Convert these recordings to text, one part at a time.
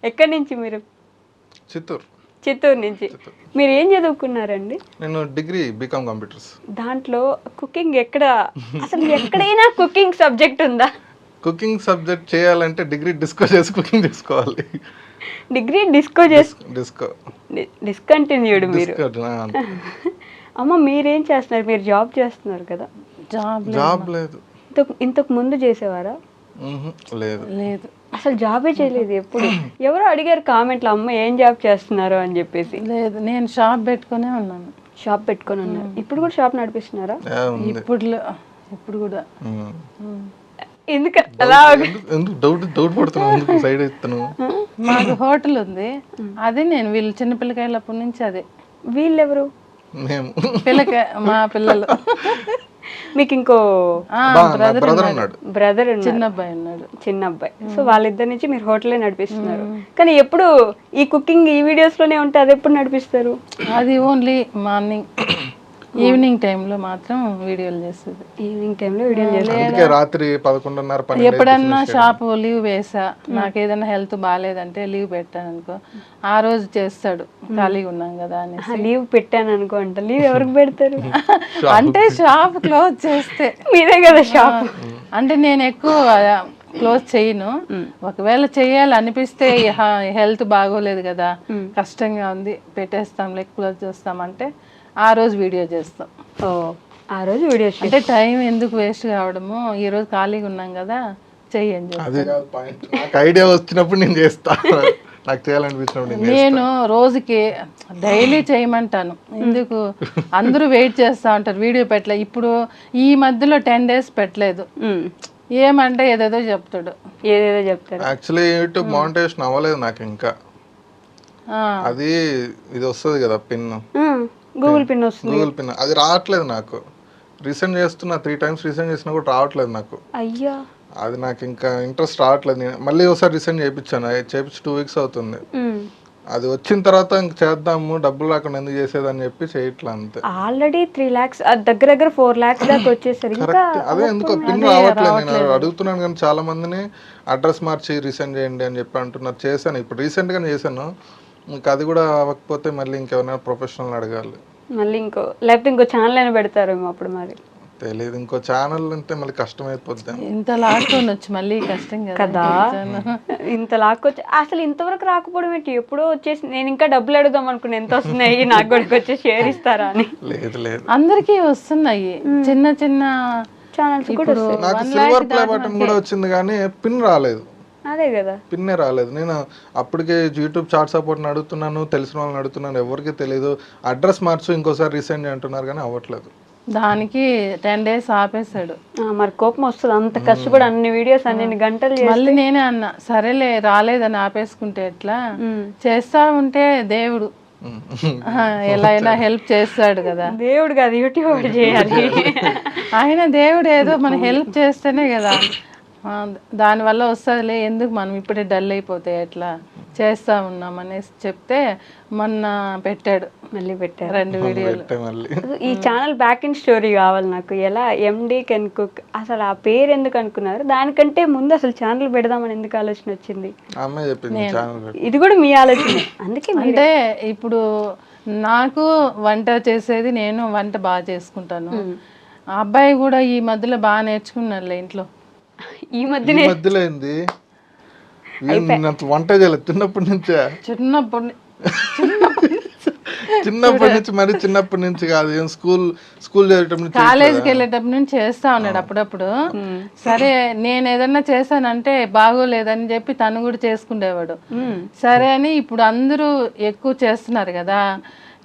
ఎక్కడి నుంచి మీరు? చిత్తూరు నుంచి. మీరు ఏం చదువుకున్నారండి? నేను డిగ్రీ బీకామ్ కంప్యూటర్స్. దాంట్లో కుకింగ్ ఎక్కడ, అసలు ఎక్కడైనా కుకింగ్ సబ్జెక్ట్ ఉందా? కుకింగ్ సబ్జెక్ట్ చేయాలంటే డిగ్రీ డిస్కో చేసి కుకింగ్ చేసుకోవాలి. డిగ్రీ డిస్కంటిన్యూడ్ మీరు. అమ్మ మీరేం చేస్తున్నారు? మీరు జాబ్ చేస్తున్నారు కదా? జాబ్ లేదు. ఇంతకు ముందు చేసేవారా? లేదు. అసలు జాబే చేయలేదు ఎప్పుడు? ఎవరో అడిగారు కామెంట్లో, అమ్మ ఏం జాబ్ చేస్తున్నారు అని చెప్పేసి. లేదు, నేను షాప్ పెట్టుకునే ఉన్నాను. షాప్ పెట్టుకొని ఉన్నారు. ఇప్పుడు కూడా షాప్ నడిపిస్తున్నారా? ఇప్పుడు కూడా. ఎందుకు అలా డౌట్ పడుతున్నాను, సైడ్ ఇస్తాను. మాకు హోటల్ ఉంది, అది నేను వీళ్ళు చిన్నపిల్లకాయలప్పటి నుంచి అదే. వీళ్ళెవరు? మేము మా పిల్లలు. మీకు ఇంకో బ్రదర్ చిన్న అబ్బాయి ఉన్నాడు. చిన్న అబ్బాయి. సో వాళ్ళిద్దరి నుంచి మీరు హోటలే నడిపిస్తున్నారు. కానీ ఎప్పుడు ఈ కుకింగ్ ఈ వీడియోస్ లోనే ఉంటే అది ఎప్పుడు నడిపిస్తారు? అది ఓన్లీ మార్నింగ్, ఈవినింగ్ టైంలో మాత్రం వీడియోలు చేస్తుంది. ఈవినింగ్ టైంలో వీడియోలు చేస్తుంది. రాత్రి 11:30 ఎప్పుడన్నా షాప్ లీవ్ వేసా, నాకు ఏదైనా హెల్త్ బాగాలేదంటే లీవ్ పెట్టాను అనుకో, ఆ రోజు చేస్తాడు. ఖాళీగా ఉన్నాం కదా అని. లీవ్ పెట్టాను అనుకో అంట. లీవ్ ఎవరికి పెడతారు? అంటే షాప్ క్లోజ్ చేస్తే. మీరే కదా షాప్. అంటే నేను ఎక్కువ క్లోజ్ చేయను. ఒకవేళ చెయ్యాలి అనిపిస్తే హెల్త్ బాగోలేదు కదా, కష్టంగా ఉంది, పెట్టేస్తాం, క్లోజ్ చేస్తామంటే ఆ రోజు వీడియో చేస్తాం. ఆ రోజు వీడియో అంటే టైం ఎందుకు వేస్ట్ కావడము, ఈ రోజు ఖాళీగా ఉన్నాం కదా చెయ్యండి. ఐడియా వచ్చినప్పుడు నేను చేస్తాను, నాకు చేయాలనిపించినప్పుడు. నేను రోజుకి డైలీ చేయమంటాను. ఎందుకు అందరూ వెయిట్ చేస్తా ఉంటారు వీడియో పెట్టలే. ఇప్పుడు ఈ మధ్యలో 10 days పెట్టలేదు. ఏమంటే ఏదేదో చెప్తాడు. యాక్చువల్లీ యూట్యూబ్ మానిటైజేషన్ అవ్వలేదు నాకు ఇంకా. అది ఇది వస్తుంది కదా పిన్, గూగుల్ పిన్ వస్తుంది. గూగుల్ పిన్ అది రావట్లేదు నాకు. రీసెంట్ చేస్తున్నా, 3 times రీసెంట్ చేసినా కూడా రావట్లేదు నాకు. అయ్యా, అది నాకు ఇంకా ఇంట్రెస్ట్ రావట్లేదు. నేను మళ్ళీ ఒకసారి రీసెంట్ చేయించాను, చేయించి 2 weeks అవుతుంది. అది వచ్చిన తర్వాత ఇంక చేద్దాము, డబ్బులు రాకుండా ఎందుకు చేసేదని చెప్పి చేయట్లే అంతే. ఆల్రెడీ 3 lakhs దగ్గర 4 lakhs దాకా వచ్చేసరి. అదే ఎందుకో పిన్ రావట్లేదు. నేను అడుగుతున్నాను కానీ చాలా మందిని అడ్రస్ మార్చి రీసెంట్ చేయండి అని చెప్పి అంటున్నారు. చేశాను, ఇప్పుడు రీసెంట్ గానే చేశాను. ఇంకా అది కూడా అవ్వకపోతే మళ్ళీ ఇంకెవరైనా ప్రొఫెషనల్ అడగాలి. మళ్ళీ లేకపోతే ఇంకో ఛానల్ అయినా పెడతారేమో అప్పుడు. మరి తెలియదు, ఇంకో ఛానల్ అంటే మళ్ళీ కష్టం అయిపోద్ది. ఇంత లాక్కొనొచ్చు మళ్ళీ కష్టం కదా. ఇంత లాక్కొచ్చి అసలు ఇంతవరకు రాకపోవడం ఏంటి? ఎప్పుడో వచ్చేసి నేను ఇంకా డబ్బులు అడుగుదాం అనుకున్నా, ఎంత వస్తున్నాయి నాకు కూడా వచ్చి షేర్ ఇస్తారా అని. లేదు, అందరికీ వస్తున్నాయి చిన్న చిన్న ఛానల్స్ కూడా. నాకు సిల్వర్ ప్లే బటన్ కూడా వచ్చింది కానీ పిన్ రాలేదు. అదే కదా, పిన్నే రాలేదు. నేను అప్పటికే యూట్యూబ్ చాట్ సపోర్ట్ని అడుగుతున్నాను, తెలిసిన వాళ్ళని అడుగుతున్నాను, ఎవరికి తెలియదు. అడ్రస్ మార్చు ఇంకోసారి రీసెంట్ అంటున్నారు కానీ అవ్వట్లేదు. దానికి 10 days ఆపేశాడు. మరి కోపం వస్తుంది, అంత కష్టపడి అన్ని వీడియోస్ అన్ని గంటలు. మళ్ళీ నేనే అన్నా, సరేలే రాలేదని ఆపేసుకుంటే ఎట్లా, చేస్తా ఉంటే దేవుడు ఎలా అయినా హెల్ప్ చేస్తాడు కదా. దేవుడు కాదు, యూట్యూబ్ చేయాలి. ఆయన దేవుడు ఏదో మనం హెల్ప్ చేస్తేనే కదా దానివల్ల వస్తుందిలే, ఎందుకు మనం ఇప్పుడే డల్ అయిపోతే ఎట్లా, చేస్తా ఉన్నాం అనేసి చెప్తే మొన్న పెట్టాడు. మళ్ళీ పెట్టాడు 2 వీడియోలు. ఈ ఛానల్ బ్యాక్ అండ్ స్టోరీ కావాలి నాకు. ఎలా ఎండి కెన్ కుక్, అసలు ఆ పేరు ఎందుకు అనుకున్నారు? దానికంటే ముందు అసలు ఛానల్ పెడదామని ఎందుకు ఆలోచన వచ్చింది? ఇది కూడా మీ ఆలోచన? అందుకే అంటే ఇప్పుడు నాకు వంట చేసేది, నేను వంట బాగా చేసుకుంటాను. ఆ అబ్బాయి కూడా ఈ మధ్యలో బాగా నేర్చుకున్నాడులే ఇంట్లో. ఈ మధ్యలో వంట చేయలేదు చిన్నప్పటి నుంచే. చిన్నప్పటి నుంచి మరి చిన్నప్పటి నుంచి కాదు, స్కూల్ కాలేజీకి వెళ్ళేటప్పటి నుంచి చేస్తా ఉన్నాడు అప్పుడప్పుడు. సరే నేను ఏదన్నా చేశానంటే బాగోలేదని చెప్పి తను కూడా చేసుకునేవాడు. సరే అని ఇప్పుడు అందరూ ఎక్కువ చేస్తున్నారు కదా,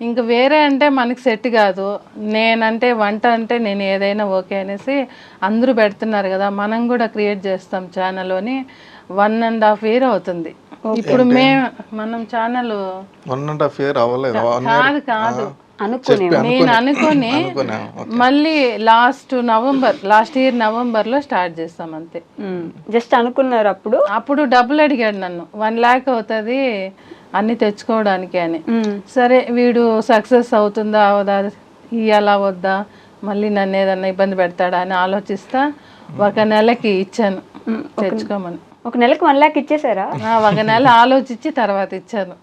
ఇంకా వేరే అంటే మనకి సెట్ కాదు. నేనంటే వంట అంటే నేను ఏదైనా ఓకే అనేసి అందరూ పెడుతున్నారు కదా, మనం కూడా క్రియేట్ చేస్తాం ఛానల్ అని. 1.5 year అవుతుంది ఇప్పుడు. మనం ఛానల్ 1.5 year అవ్వలేదు. కాదు నేను అనుకొని మళ్ళీ లాస్ట్ ఇయర్ నవంబర్లో స్టార్ట్ చేస్తాం అంతే. జస్ట్ అనుకున్నారు. అప్పుడు డబ్బులు అడిగాడు నన్ను, 1 lakh అవుతుంది అన్ని తెచ్చుకోవడానికి అని. సరే వీడు సక్సెస్ అవుతుందా అవదా, ఇయ్యాలా వద్దా, మళ్ళీ నన్ను ఏదన్నా ఇబ్బంది పెడతాడా అని ఆలోచిస్తా 1 నెలకి ఇచ్చాను తెచ్చుకోమని. ఒక నెలకు 1 lakh ఇచ్చేసారా? ఒక నెల ఆలోచించి తర్వాత ఇచ్చాను.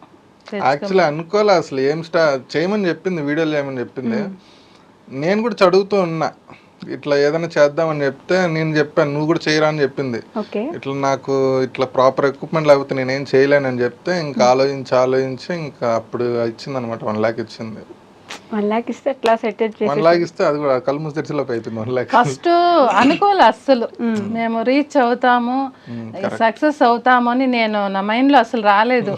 యాక్చువల్లీ అనుకోలే అసలు ఏం చేయమని చెప్పింది, వీడియోలు చేయమని చెప్పింది. నేను కూడా చదువుతూ ఉన్నా, ఇట్లా ఏదైనా చేద్దామని చెప్తే నేను చెప్పాను నువ్వు కూడా చేయరా అని చెప్పింది. ఇట్లా నాకు ఇట్లా ప్రాపర్ ఎక్విప్మెంట్ లేకపోతే నేనేం చేయలేనని చెప్తే ఇంకా ఆలోచించి ఇంకా అప్పుడు ఇచ్చింది అనమాట. 1 lakh ఇచ్చింది. 1 lakh ఇస్తే ఎట్లా సెట్ 1 lakh ఇస్తే అది కూడా కళ్ళు మూసి తెరిచేలోపు అయిపోయింది 1 lakh. ఫస్ట్ అనుకోలే అస్సలు మేము రీచ్ అవుతాము, సక్సెస్ అవుతాము అని నేను నా మైండ్ లో అసలు రాలేదు.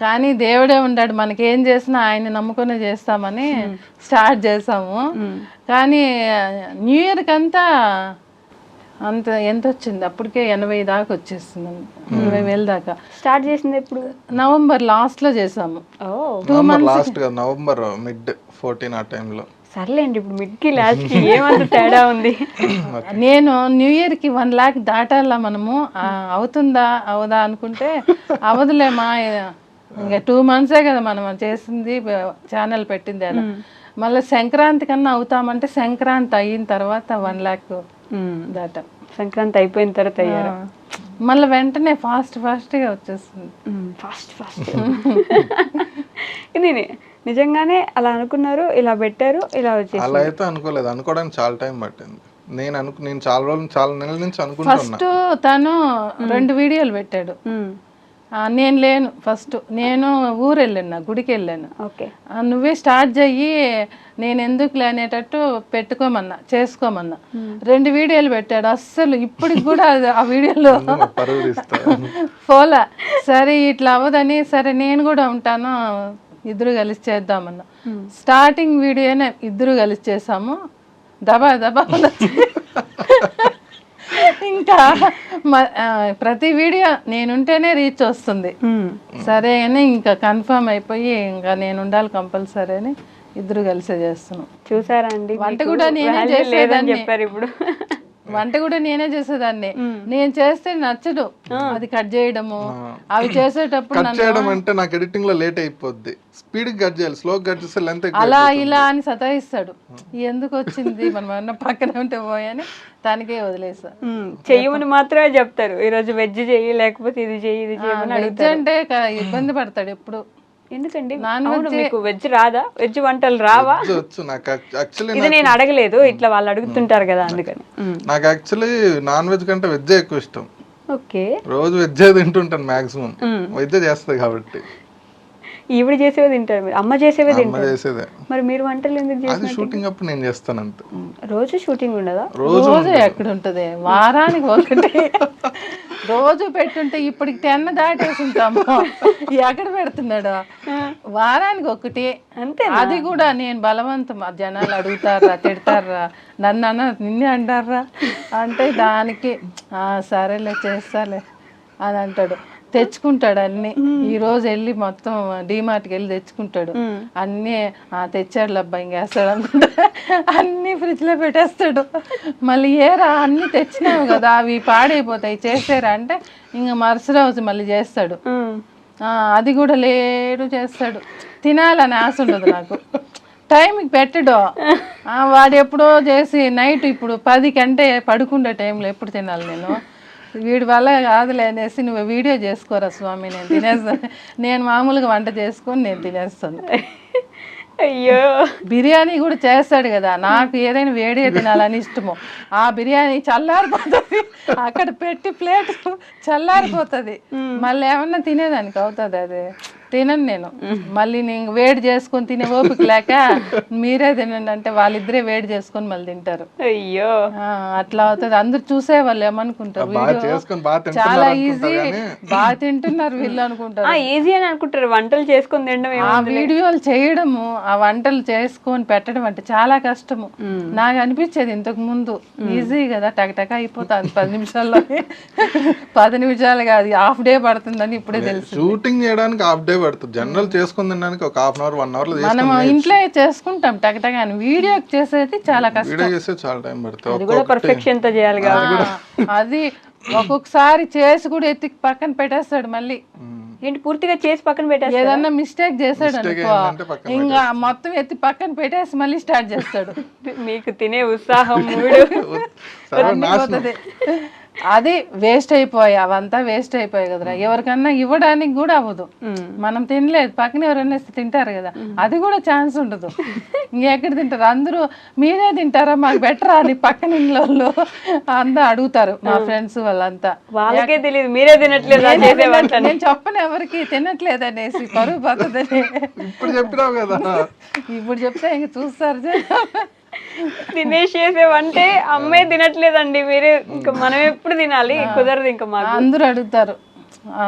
కానీ దేవుడే ఉన్నాడు, మనకి ఏం చేసినా ఆయన నమ్ముకునే చేస్తామని స్టార్ట్ చేసాము. కానీ న్యూ ఇయర్ కంతా అంత ఎంత వచ్చింది అప్పటికే 80 దాకా వచ్చేస్తుంది, 80,000 దాకా. స్టార్ట్ చేసింది ఎప్పుడు? నవంబర్ లాస్ట్ లో చేసాము. లాస్ట్ గా నవంబర్ మిడ్ 14 ఆ టైంలో. సర్లేండి, ఇప్పుడు మిడ్ కి లాస్ట్ కి ఏమంత తేడా ఉంది? నేను న్యూ ఇయర్ కి 1 lakh దాటాలా మనము, అవుతుందా అవదా అనుకుంటే అవదులేమా, ఇంకా 2 months కదా మనం చేసింది, ఛానల్ పెట్టింది అని. మళ్ళీ సంక్రాంతి కన్నా అవుతామంటే సంక్రాంతి అయిన తర్వాత 1 lakh దాటా. సంక్రాంతి అయిపోయిన తర్వాత అయ్యారు. మళ్ళీ వెంటనే ఫాస్ట్ గా వచ్చేస్తుంది. ఫాస్ట్ ఇది నిజంగానే అలా అనుకున్నారు, ఇలా పెట్టారు, ఇలా వచ్చేసి. అలా అయితే అనుకోలేదు, అనుకోవడానికి చాలా టైం పట్టింది. నేను చాలా నెలల నుంచి అనుకుంటున్నా. ఫస్ట్ తను 2 వీడియోలు పెట్టాడు, నేను లేను. ఫస్ట్ నేను ఊరు వెళ్ళాను, గుడికి వెళ్ళాను. నువ్వే స్టార్ట్ చెయ్యి, నేను ఎందుకు లేనేటట్టు పెట్టుకోమన్నా, చేసుకోమన్నా. 2 వీడియోలు పెట్టాడు. అస్సలు ఇప్పటికి కూడా ఆ వీడియోలో పోలా. సరే ఇట్లా అవ్వదని, సరే నేను కూడా ఉంటాను, ఇద్దరు కలిసి చేద్దామన్నా. స్టార్టింగ్ వీడియోనే ఇద్దరు కలిసి చేసాము, దబా ఇంకా ప్రతి వీడియో నేనుంటేనే రీచ్ వస్తుంది. సరే అని ఇంకా కన్ఫర్మ్ అయిపోయి ఇంకా నేను ఉండాలి కంపల్సరీ అని ఇద్దరు కలిసే చేస్తున్నాం. చూసారా అండి, వంట కూడా నేనే చేసేదాన్ని. చెప్పారు ఇప్పుడు వంట కూడా నేనే చేసేదాన్ని. నేను చేస్తే నచ్చదు అది కట్ చేయడము, అవి చేసేటప్పుడు అంటే నాకు ఎడిటింగ్ లో లేట్ అయిపోద్ది. స్పీడ్ కట్ చేయాలి, స్లో కట్ చేస్తే లెంత్ అలా ఇలా అని సతాయిస్తాడు. ఎందుకు వచ్చింది మనం పక్కన ఉంటే పోయని దానికే వదిలేసా. చెయ్యమని మాత్రమే చెప్తారు, ఈ రోజు వెజ్ చెయ్యి లేకపోతే ఇది చెయ్యి ఇది చెయ్యమని. వెజ్ అంటే ఇబ్బంది పడతాడు ఎప్పుడు. ఎందుకండి మీకు వెజ్ రాదా? వెజ్ వంటలు రావా? ఇది నేను అడగలేదు, ఇట్లా వాళ్ళు అడుగుతుంటారు కదా అందుకని. నాకు యాక్చువల్లీ నాన్ వెజ్ కంటే వెజ్ ఎక్కువ ఇష్టం. ఓకే, రోజు వెజ్ తింటుంటాను మాక్సిమం, వెజ్ చేస్తుంది కాబట్టి. ఈవిడ చేసేవి తింటారు, మీరు అమ్మ చేసేవే తింటారు. చేసేదే. మరి మీరు వంటలు ఎందుకు చేస్తారు? షూటింగ్ అప్పుడు నేను చేస్తాను అంతే. రోజు షూటింగ్ ఉండదా? రోజు ఎక్కడ ఉంటది, వారానికి ఒకటి. రోజు పెట్టుంటే ఇప్పటికి 10 దాటేసి ఉంటాము. ఎక్కడ పెడుతున్నాడు? వారానికి ఒకటి అంతే. అది కూడా నేను బలవంతం, జనాలు అడుగుతారా, తిడతారా, నన్ను నిన్నే అంటారా అంటే దానికి సరేలే చేస్తాలే అని అంటాడు. తెచ్చుకుంటాడు అన్ని. ఈ రోజు వెళ్ళి మొత్తం డిమార్ట్కి వెళ్ళి తెచ్చుకుంటాడు అన్ని. తెచ్చాడు అబ్బాయి ఇంకేస్తాడు అనుకుంటా, అన్ని ఫ్రిడ్జ్ లో పెట్టేస్తాడు. మళ్ళీ ఏరా అన్ని తెచ్చినావు కదా అవి పాడైపోతాయి చేసారా అంటే ఇంకా మరుసటి రోజు మళ్ళీ చేస్తాడు. అది కూడా లేటు చేస్తాడు. తినాలని ఆశ ఉండదు నాకు, టైంకి పెట్టడు. వాడు ఎప్పుడో చేసి నైట్ ఇప్పుడు 10 కంటే పడుకుండే టైంలో ఎప్పుడు తినాలి నేను? వీడి వల్ల కాదులే అనేసి నువ్వు వీడియో చేసుకోరా స్వామి, నేను తినేస్తాను. నేను మామూలుగా వంట చేసుకొని నేను తినేస్తాను. అయ్యో, బిర్యానీ కూడా చేస్తాడు కదా, నాకు ఏదైనా వేడిగా తినాలని ఇష్టము. ఆ బిర్యానీ చల్లారిపోతుంది, అక్కడ పెట్టి ప్లేట్ చల్లారిపోతుంది. మళ్ళీ ఏమన్నా తినేదానికి అవుతుంది? అది తినను నేను. మళ్ళీ నేను వేడి చేసుకొని తినే ఓపిక లేక మీరే తినండి అంటే వాళ్ళిద్దరే వేడి చేసుకొని మళ్ళీ తింటారు. అయ్యో, అట్లా అవుతుంది. అందరు చూసే వాళ్ళు ఏమనుకుంటారు, వీడియో చాలా ఈజీ, బాగా తింటున్నారు వీళ్ళు అనుకుంటారు. ఈజీ అని అనుకుంటారు వంటలు చేసుకొని తినడం. ఆ వీడియోలు చేయడము, ఆ వంటలు చేసుకొని పెట్టడం అంటే చాలా కష్టము. నాకు అనిపించేది ఇంతకు ముందు ఈజీ కదా, టకటక అయిపోతుంది 10 నిమిషాల్లో. 10 నిమిషాలు కాదు, హాఫ్ డే పడుతుందని ఇప్పుడే తెలుసు. షూటింగ్ చేయడానికి హాఫ్ డే పడుతుంది, జనరల్ చేసుకుని తినడానికి ఒక హాఫ్ అన్ అవర్ 1 అవర్. మనం ఇంట్లో చేసుకుంటాం టకటక, వీడియో చేసేది చాలా కష్టం. వీడియో చేస్తే చాలా టైం పడుతుంది, అది కూడా పర్ఫెక్షన్ తో చేయాలి కదా. అది ఒక్కొక్కసారి చేసి కూడా ఎత్తి పక్కన పెట్టేస్తాడు. మళ్ళీ ఏంటి పూర్తిగా చేసి పక్కన పెట్టేస్తాడు? ఏదన్నా మిస్టేక్ చేసాడు అనుకో ఇంకా మొత్తం ఎత్తి పక్కన పెట్టేసి మళ్ళీ స్టార్ట్ చేస్తాడు. మీకు తినే ఉత్సాహం అది వేస్ట్ అయిపోయాయి, అవంతా వేస్ట్ అయిపోయాయి కదరా. ఎవరికన్నా ఇవ్వడానికి కూడా అవ్వదు. మనం తినలేదు, పక్కన ఎవరైనా తింటారు కదా, అది కూడా ఛాన్స్ ఉండదు. ఇంకెక్కడ తింటారు? అందరూ మీరే తింటారా, మాకు బెటరా అని పక్కన ఇళ్ళలో అంతా అడుగుతారు మా ఫ్రెండ్స్ వాళ్ళంతా. వాళ్ళకే తెలియదు మీరే తినట్లేదు. నేను చెప్పను ఎవరికి తినట్లేదు అనేసి, పరువు పోతుందని. ఇప్పుడు చెప్పినావు కదా, ఇప్పుడు చెప్తే ఇంక చూస్తారు. దినేష్ చేసేవంటే అమ్మాయి తినట్లేదండి మీరే, ఇంకా మనం ఎప్పుడు తినాలి, కుదరదు ఇంకా మాకు. అందరూ అడుగుతారు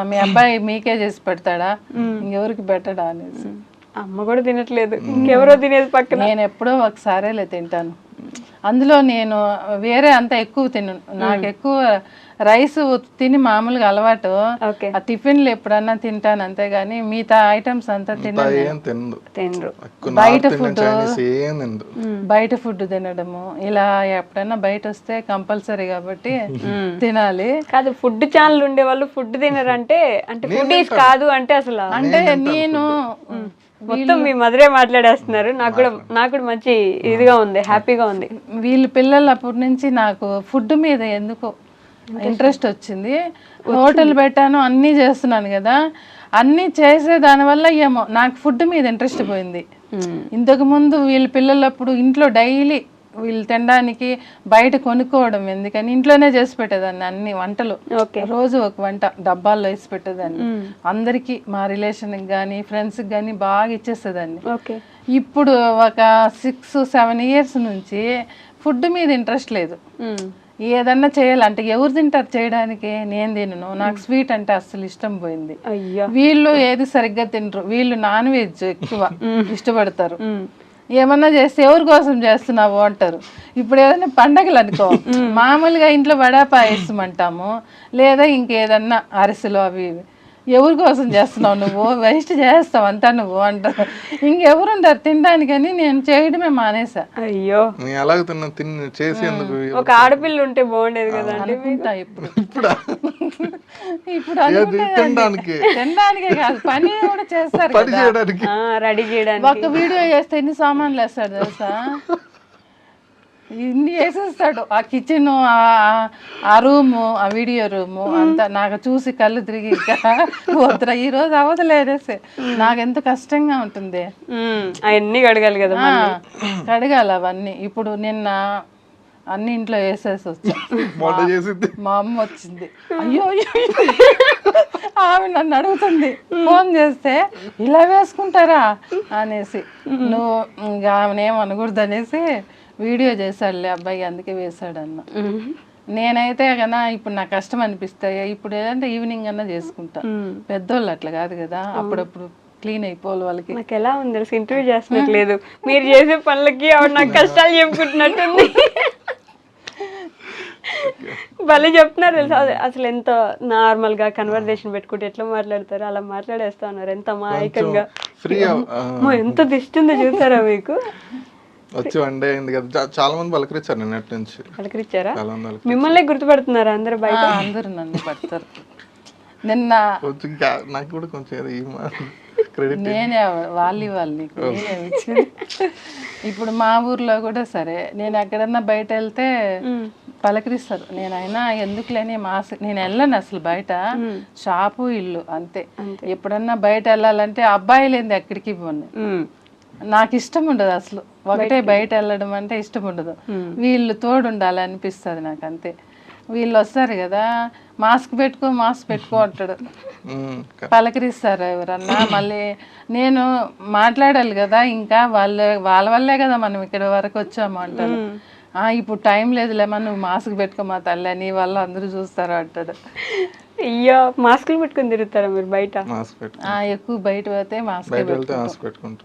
మీ అబ్బాయి మీకే చేసి పెడతాడా, ఇంకెవరికి పెట్టడా అనేసి. అమ్మ కూడా తినట్లేదు, ఇంకెవరో తినేది పక్కన. నేను ఎప్పుడో ఒకసారేలే తింటాను. అందులో నేను వేరే అంత ఎక్కువ తినను. నాకు ఎక్కువ రైస్ తిని మామూలుగా అలవాటు. ఆ టిఫిన్లు ఎప్పుడన్నా తింటాను అంతేగాని మిగతా ఐటమ్స్ అంతా తినరు. బయట ఫుడ్ తినడము ఇలా ఎప్పుడన్నా బయట వస్తే కంపల్సరీ కాబట్టి తినాలి. కాదు, ఫుడ్ ఛానల్ ఉండే వాళ్ళు ఫుడ్ తినరంటే అంటే ఫుడ్ కాదు అంటే అసలు అంటే నేను మొత్తం మీ మదరే మాట్లాడేస్తున్నారు. నాకు కూడా మంచి ఇదిగా ఉంది, హ్యాపీగా ఉంది. వీళ్ళ పిల్లలు అప్పటి నుంచి నాకు ఫుడ్ మీద ఎందుకో ఇంట్రెస్ట్ వచ్చింది. హోటల్ పెట్టాను, అన్నీ చేస్తున్నాను కదా, అన్నీ చేసే దానివల్ల ఏమో నాకు ఫుడ్ మీద ఇంట్రెస్ట్ పోయింది. ఇంతకు ముందు వీళ్ళ పిల్లలప్పుడు ఇంట్లో డైలీ వీళ్ళు తినడానికి బయట కొనుక్కోవడం ఎందుకని ఇంట్లోనే చేసి పెట్టేదాన్ని అన్ని వంటలు. రోజు ఒక వంట డబ్బాల్లో వేసి పెట్టేదాన్ని అందరికి, మా రిలేషన్కి కానీ ఫ్రెండ్స్కి కానీ బాగా ఇచ్చేసేదాన్ని. ఇప్పుడు ఒక 6-7 years నుంచి ఫుడ్ మీద ఇంట్రెస్ట్ లేదు. ఏదన్నా చేయాలంటే ఎవరు తింటారు చేయడానికి, నేను తినను. నాకు స్వీట్ అంటే అస్సలు ఇష్టం పోయింది. వీళ్ళు ఏది సరిగ్గా తినరు, వీళ్ళు నాన్ వెజ్ ఎక్కువ ఇష్టపడతారు. ఏమన్నా చేస్తే ఎవరి కోసం చేస్తున్నావు అంటారు. ఇప్పుడు ఏదైనా పండగలు అనుకో, మామూలుగా ఇంట్లో వడా పాయసం అంటాము, లేదా ఇంకేదన్నా అరిసెలు అవి ఇవి. ఎవరి కోసం చేస్తున్నావు నువ్వు, వేస్ట్ చేస్తావు అంతా నువ్వు అంటారు. ఇంకెవరుంటారు తినడానికని నేను చేయడమే మానేసా. అయ్యో, ఒక ఆడపిల్ల ఉంటే బాగుండేది కదా అనుకుంటా. ఇప్పుడు తినడానికే కాదు, పని కూడా చేస్తారు రెడీ చేయడానికి. ఒక వీడియో చేస్తే ఎన్ని సామాన్లు వేస్తాడు తెలుసా, ఇన్ని వేసేస్తాడు. ఆ కిచెన్, ఆ రూము, ఆ వీడియో రూము అంతా నాకు చూసి కళ్ళు తిరిగి వద్దురా ఈ రోజు అవదలేదేసే. నాకు ఎంత కష్టంగా ఉంటుంది. అవన్నీ కడగాలి కదా, కడగాలి అవన్నీ. ఇప్పుడు నిన్న అన్ని ఇంట్లో వేసేసి వచ్చా. మా అమ్మ వచ్చింది, అయ్యో ఆమె నన్ను అడుగుతుంది ఫోన్ చేస్తే, ఇలా వేసుకుంటారా అనేసి. నువ్వు ఇంకా ఆమెనేం అనకూడదు అనేసి వీడియో చేశాడులే అబ్బాయి అందుకే వేసాడు అన్న. నేనైతే కన్నా ఇప్పుడు నాకు కష్టం అనిపిస్తాయి. ఇప్పుడు ఏదంటే ఈవినింగ్ అన్నా చేసుకుంటా. పెద్దోళ్ళు అట్లా కాదు కదా, అప్పుడప్పుడు క్లీన్ అయిపోవాలి వాళ్ళకి. నాకు ఎలా ఉంది తెలుసు, ఇంటర్వ్యూ చేస్తున్నట్లేదు, మీరు చేసే పనులకి ఆవిడ నాకు కష్టాలు చెప్పుకుంటున్నట్టుంది. భలే చెప్తున్నారు తెలుసు. అసలు ఎంత నార్మల్ గా కన్వర్సేషన్ పెట్టుకుంటే ఎట్లా మాట్లాడతారు అలా మాట్లాడేస్తా ఉన్నారు. ఎంత అమాయకంగా, ఎంత దిష్టిందో చూసారా మీకు. వచ్చి వన్ డే అయింది కదా, చాలా మంది పలకరించారు నిన్నటి నుంచి. పలకరించారా? మిమ్మల్ని గుర్తుపడుతున్నారా అందరు బయట? అందరు నన్ను పడతారు. నిన్న నాకు కూడా కొంచెం నేనే వాళ్ళు ఇప్పుడు మా ఊర్లో కూడా సరే, నేను ఎక్కడన్నా బయట వెళ్తే పలకరిస్తారు. నేనైనా ఎందుకు లేని నేను వెళ్ళను అసలు బయట, షాపు ఇల్లు అంతే. ఎప్పుడన్నా బయట వెళ్ళాలంటే అబ్బాయిలు ఏంది ఎక్కడికి పోను, నాకు ఇష్టం ఉండదు అసలు. ఒకటే బయట వెళ్ళడం అంటే ఇష్టం ఉండదు. వీళ్ళు తోడు ఉండాలి అనిపిస్తుంది నాకు అంతే. వీళ్ళు వస్తారు కదా, మాస్క్ పెట్టుకో అంటాడు, పలకరిస్తారు ఎవరన్నా. మళ్ళీ నేను మాట్లాడాలి కదా, ఇంకా వాళ్ళ వల్లే కదా మనం ఇక్కడ వరకు వచ్చాము అంటారు. ఇప్పుడు టైం లేదులేమా, నువ్వు మాస్క్ పెట్టుకోమా తల్లి, నీ వల్ల అందరూ చూస్తారు అంటాడు. అయ్యో, మాస్కులు పెట్టుకుని తిరుగుతారా మీరు బయట? ఎక్కువ బయట పోతే మాస్క్ పెట్టుకుంటాం.